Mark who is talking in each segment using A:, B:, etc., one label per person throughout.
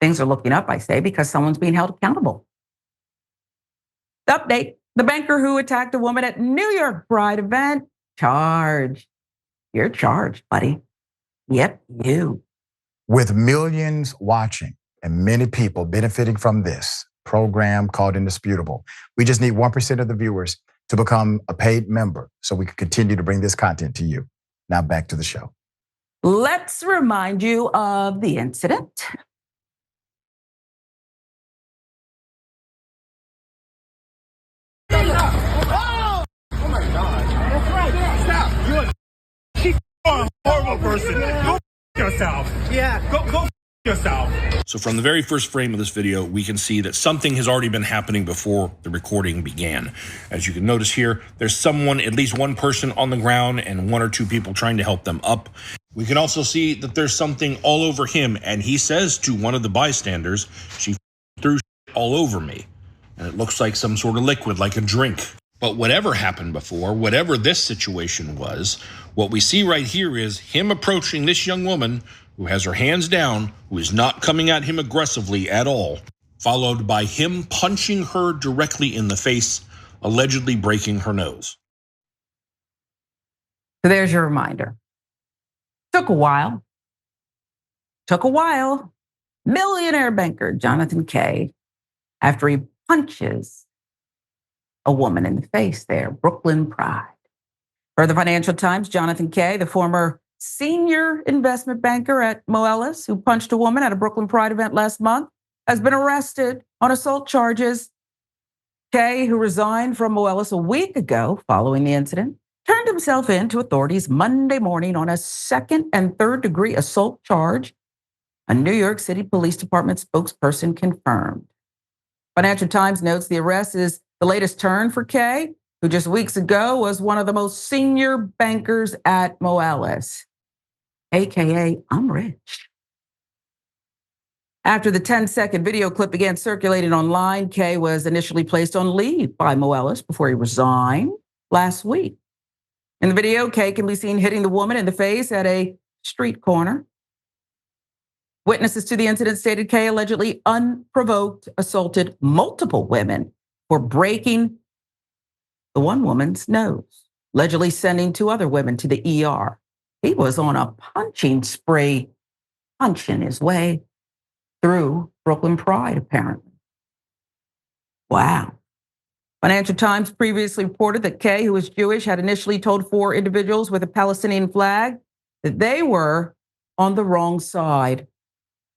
A: Things are looking up, I say, because someone's being held accountable. Update: the banker who attacked a woman at New York Pride event, charged. You're charged, buddy. Yep, you.
B: With millions watching and many people benefiting from this program called Indisputable, we just need 1% of the viewers to become a paid member so we can continue to bring this content to you. Now back to the show.
A: Let's remind you of the incident.
C: Oh my God. That's right. Stop. You're a horrible person. Go yourself. Yeah. Go yourself.
D: So from the very first frame of this video, we can see that something has already been happening before the recording began. As you can notice here, there's someone, at least one person on the ground and one or two people trying to help them up. We can also see that there's something all over him, and he says to one of the bystanders, "She threw all over me." And it looks like some sort of liquid, like a drink. But whatever happened before, whatever this situation was, what we see right here is him approaching this young woman who has her hands down, who is not coming at him aggressively at all, followed by him punching her directly in the face, allegedly breaking her nose.
A: So there's your reminder. Took a while. Millionaire banker Jonathan Kay, after he punches a woman in the face there, Brooklyn Pride. Per the Financial Times, Jonathan Kay, the former senior investment banker at Moelis, who punched a woman at a Brooklyn Pride event last month, has been arrested on assault charges. Kay, who resigned from Moelis a week ago following the incident, turned himself in to authorities Monday morning on a second and third degree assault charge, a New York City Police Department spokesperson confirmed. Financial Times notes the arrest is the latest turn for Kay, who just weeks ago was one of the most senior bankers at Moelis, AKA I'm rich. After the 10-second video clip began circulating online, Kay was initially placed on leave by Moelis before he resigned last week. In the video, Kay can be seen hitting the woman in the face at a street corner. Witnesses to the incident stated Kay allegedly unprovoked assaulted multiple women for breaking the one woman's nose, allegedly sending two other women to the ER. He was on a punching spree, punching his way through Brooklyn Pride, apparently. Wow. Financial Times previously reported that Kay, who was Jewish, had initially told 4 individuals with a Palestinian flag that they were on the wrong side,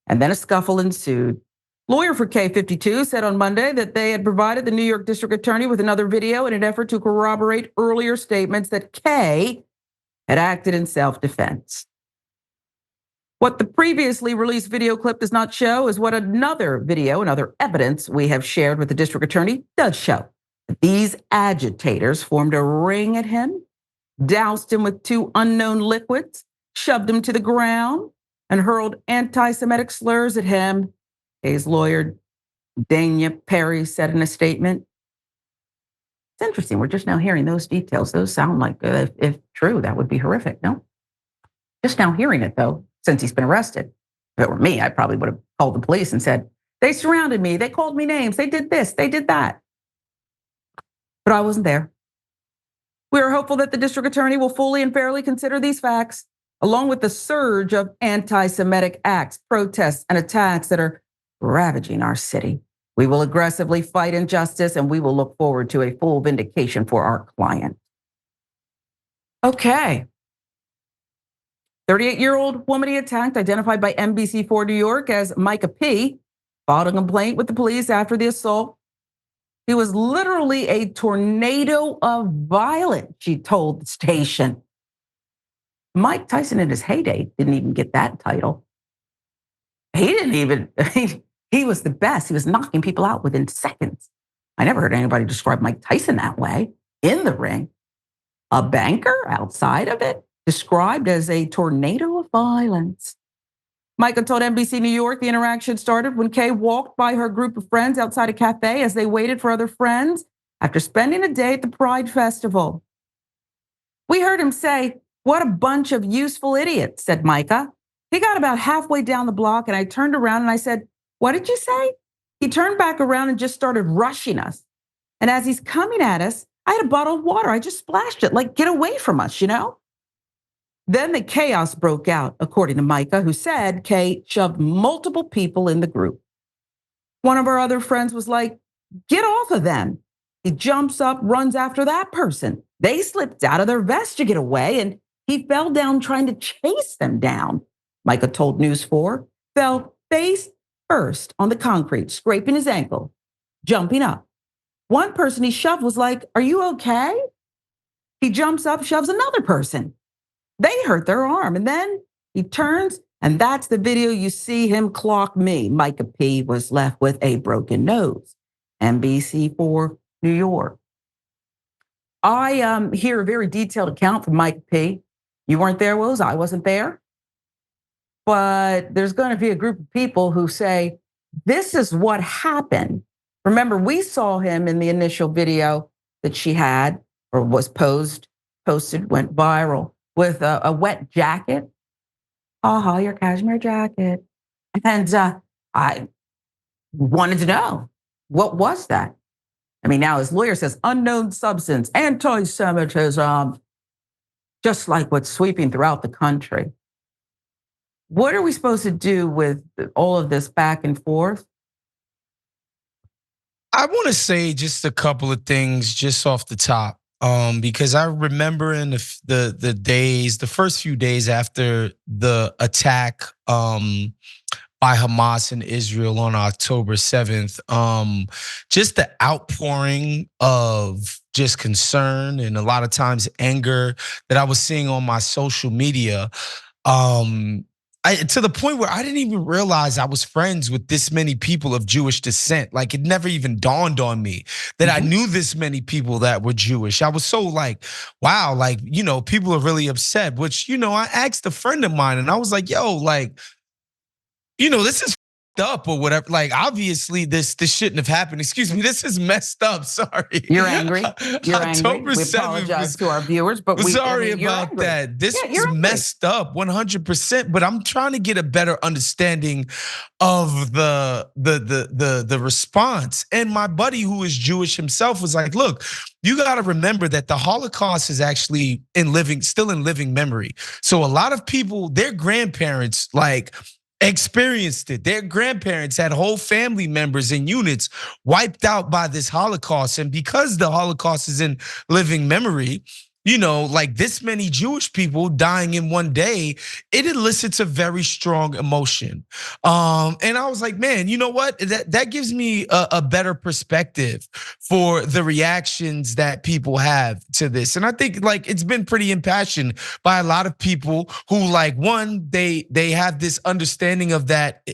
A: and then a scuffle ensued. Lawyer for K52 said on Monday that they had provided the New York District Attorney with another video in an effort to corroborate earlier statements that Kay had acted in self-defense. What the previously released video clip does not show is what another video and other evidence we have shared with the District Attorney does show. These agitators formed a ring at him, doused him with 2 unknown liquids, shoved him to the ground, and hurled anti-Semitic slurs at him, Kay's lawyer, Dania Perry, said in a statement. It's interesting. We're just now hearing those details. Those sound like, if true, that would be horrific, no? Just now hearing it, though, since he's been arrested. If it were me, I probably would have called the police and said, they surrounded me, they called me names, they did this, they did that. But I wasn't there. We are hopeful that the district attorney will fully and fairly consider these facts, along with the surge of anti-Semitic acts, protests, and attacks that are ravaging our city. We will aggressively fight injustice, and we will look forward to a full vindication for our client. Okay. 38-year-old woman he attacked, identified by NBC4 New York as Micah P., filed a complaint with the police after the assault. He was literally a tornado of violence, she told the station. Mike Tyson in his heyday didn't even get that title. He was the best. He was knocking people out within seconds. I never heard anybody describe Mike Tyson that way in the ring. A banker outside of it, described as a tornado of violence. Micah told NBC New York the interaction started when Kay walked by her group of friends outside a cafe as they waited for other friends after spending a day at the Pride Festival. We heard him say, "What a bunch of useful idiots," said Micah. He got about halfway down the block and I turned around and I said, What did you say? He turned back around and just started rushing us. And as he's coming at us, I had a bottle of water. I just splashed it, like, get away from us, you know? Then the chaos broke out, according to Micah, who said Kay shoved multiple people in the group. One of our other friends was like, get off of them. He jumps up, runs after that person. They slipped out of their vest to get away, and he fell down trying to chase them down. Micah told News 4, fell face first on the concrete, scraping his ankle, jumping up. One person he shoved was like, are you okay? He jumps up, shoves another person. They hurt their arm, and then he turns, and that's the video you see him clock me. Micah P. was left with a broken nose. NBC4 New York. I hear a very detailed account from Micah P. You weren't there, Wills. I wasn't there. But there's going to be a group of people who say, this is what happened. Remember, we saw him in the initial video that she had or was posted, went viral with a wet jacket. Your cashmere jacket. And I wanted to know, what was that? I mean, now his lawyer says unknown substance, anti-Semitism, just like what's sweeping throughout the country. What are we supposed to do with all of this back and forth?
E: I want to say just a couple of things just off the top, because I remember in the days, the first few days after the attack by Hamas in Israel on October 7th, just the outpouring of just concern and a lot of times anger that I was seeing on my social media. To the point where I didn't even realize I was friends with this many people of Jewish descent. Like, it never even dawned on me that I knew this many people that were Jewish. I was so like, wow, like, people are really upset, which, I asked a friend of mine and I was like, yo, like, this is up or whatever. Like, obviously this shouldn't have happened. Excuse me, this is messed up. Sorry.
A: You're angry. You're
E: October
A: angry. We
E: 7th
A: apologize to our viewers, but
E: sorry about that. This was messed up 100%, but I'm trying to get a better understanding of the response. And my buddy who is Jewish himself was like, look, you got to remember that the Holocaust is actually still in living memory. So a lot of people, their grandparents, like, experienced it. Their grandparents had whole family members and units wiped out by this Holocaust. And because the Holocaust is in living memory, like this many Jewish people dying in one day, it elicits a very strong emotion. And I was like, man, you know what? That gives me a better perspective for the reactions that people have to this. And I think like it's been pretty impassioned by a lot of people who, like, one, they have this understanding of that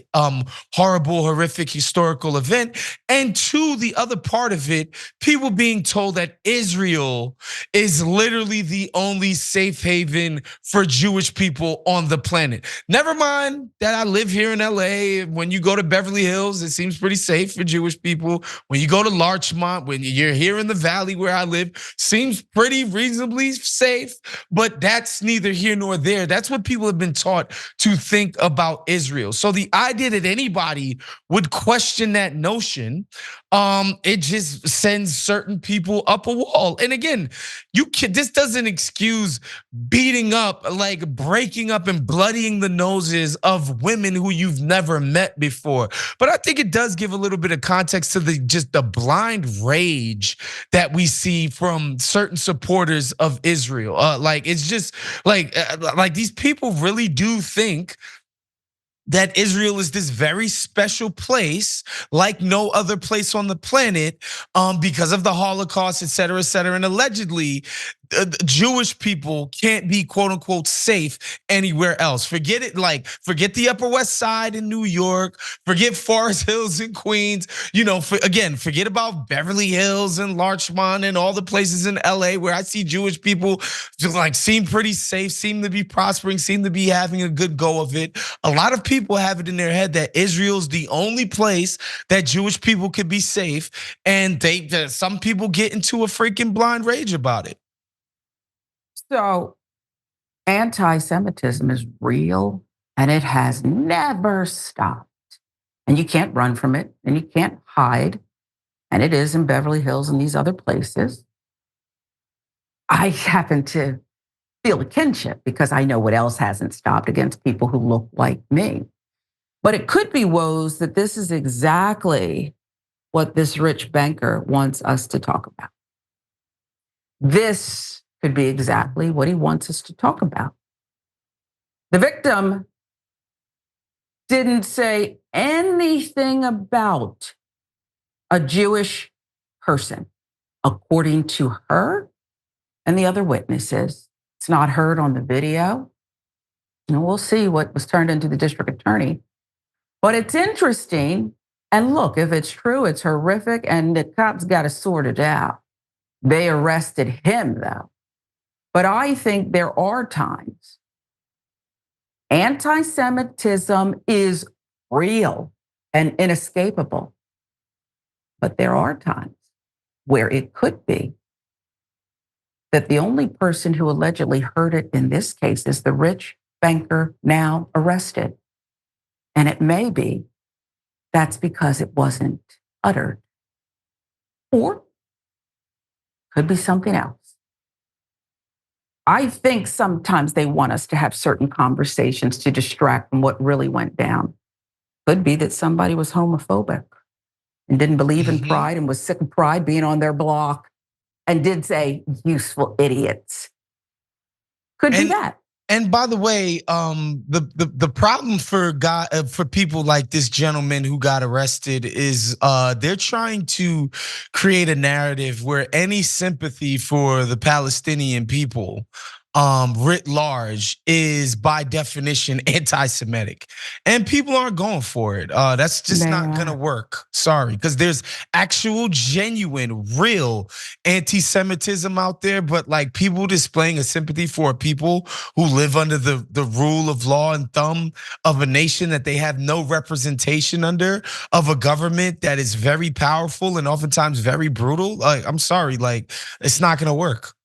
E: horrible, horrific historical event. And two, the other part of it, people being told that Israel is literally the only safe haven for Jewish people on the planet. Never mind that I live here in LA. When you go to Beverly Hills, it seems pretty safe for Jewish people. When you go to Larchmont, when you're here in the valley where I live, seems pretty reasonably safe, but that's neither here nor there. That's what people have been taught to think about Israel. So the idea that anybody would question that notion, it just sends certain people up a wall. And again, this doesn't excuse beating up, like breaking up and bloodying the noses of women who you've never met before. But I think it does give a little bit of context to the blind rage that we see from certain supporters of Israel. Like, it's just like these people really do think that Israel is this very special place, like no other place on the planet, because of the Holocaust, et cetera, et cetera. And allegedly, Jewish people can't be quote unquote safe anywhere else. Forget it, like forget the Upper West Side in New York, forget Forest Hills in Queens, forget about Beverly Hills and Larchmont and all the places in LA where I see Jewish people just like seem pretty safe, seem to be prospering, seem to be having a good go of it. A lot of people have it in their head that Israel's the only place that Jewish people could be safe, and some people get into a freaking blind rage about it.
A: So anti-Semitism is real and it has never stopped. And you can't run from it, and you can't hide. And it is in Beverly Hills and these other places. I happen to feel a kinship because I know what else hasn't stopped against people who look like me. But it could be, Woes, that this is exactly what this rich banker wants us to talk about. This could be exactly what he wants us to talk about. The victim didn't say anything about a Jewish person, according to her and the other witnesses. It's not heard on the video. And we'll see what was turned into the district attorney. But it's interesting. And look, if it's true, it's horrific. And the cops got to sort it out. They arrested him, though. But I think there are times anti-Semitism is real and inescapable. But there are times where it could be that the only person who allegedly heard it in this case is the rich banker now arrested. And it may be that's because it wasn't uttered. Or could be something else. I think sometimes they want us to have certain conversations to distract from what really went down. Could be that somebody was homophobic and didn't believe in pride and was sick of pride being on their block and did say useful idiots. Could be that.
E: And by the way, the problem for people like this gentleman who got arrested is they're trying to create a narrative where any sympathy for the Palestinian people writ large is by definition anti-Semitic, and people aren't going for it. That's just not gonna work. Sorry, because there's actual, genuine, real anti-Semitism out there, but like people displaying a sympathy for people who live under the rule of law and thumb of a nation that they have no representation under, of a government that is very powerful and oftentimes very brutal. Like, I'm sorry, like it's not gonna work.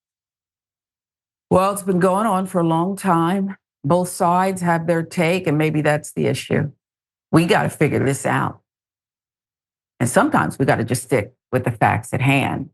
A: Well, it's been going on for a long time. Both sides have their take, and maybe that's the issue. We got to figure this out. And sometimes we got to just stick with the facts at hand.